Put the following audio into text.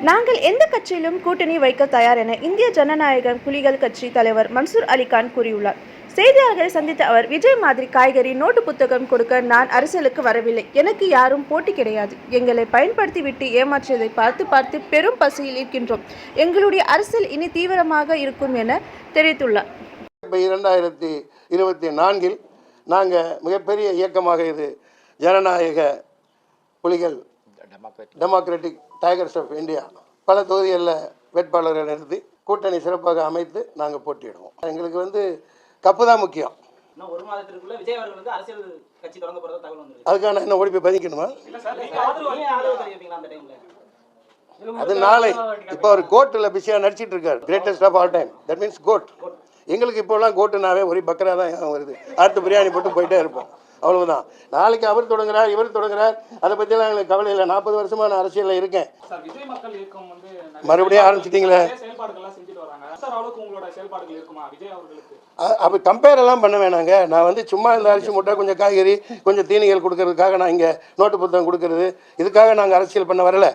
நாங்கள் எந்த கட்சியிலும் கூட்டணி வைக்க தயார் என இந்திய ஜனநாயக புலிகள் கட்சி தலைவர் மன்சூர் அலிகான் கூறியுள்ளார். செய்தியாளர்களை சந்தித்த அவர், விஜய் மாதிரி காய்கறி நோட்டு புத்தகம் கொடுக்க நான் அரசியலுக்கு வரவில்லை. எனக்கு யாரும் போட்டி கிடையாது. எங்களை பயன்படுத்திவிட்டு ஏமாற்றியதை பார்த்து பார்த்து பெரும் பசியில் இருக்கின்றோம். எங்களுடைய அரசியல் இனி தீவிரமாக இருக்கும் என தெரிவித்துள்ளார். 2024 நாங்கள் மிகப்பெரிய இயக்கமாக இது ஜனநாயக புலிகள் டெமோக்ராட்டிக் டைகர்ஸ் ஆஃப் இந்தியா பல தொகுதிகளில் வேட்பாளர்கள் நிறுத்தி கூட்டணி சிறப்பாக அமைத்து நாங்கள் போட்டியிடுவோம். எங்களுக்கு கப்பு தான் முக்கியம். அதுக்காக நான் என்ன ஓடி போய் பதிக்கணுமா? அது நாளை. இப்போ அவர் கோர்ட்டில் பிஸியாக நடிச்சிட்டு இருக்கார். Greatest of all time, that means GOAT. எங்களுக்கு இப்போலாம் கோட்டுனாவே ஒரு பக்கரா தான் வருது. அடுத்து பிரியாணி போட்டு போயிட்டே இருப்போம், அவ்வளவுதான். நாளைக்கு அவர் தொடங்குறார், இவர் தொடங்குறார், அதை பற்றியெல்லாம் எங்களுக்கு கவலை இல்லை. 40 வருஷமா நான் அரசியலில் இருக்கேன். மறுபடியும் ஆரம்பிச்சிட்டீங்களே. அப்போ கம்பேர் எல்லாம் பண்ண வேணாங்க. நான் சும்மா இந்த அரிசி மூட்டை, கொஞ்சம் காய்கறி, கொஞ்சம் தீனிகள் கொடுக்கறதுக்காக நான் இங்கே நோட்டு புத்தகம் கொடுக்கறது, இதுக்காக நாங்கள் அரசியல் பண்ண வரல.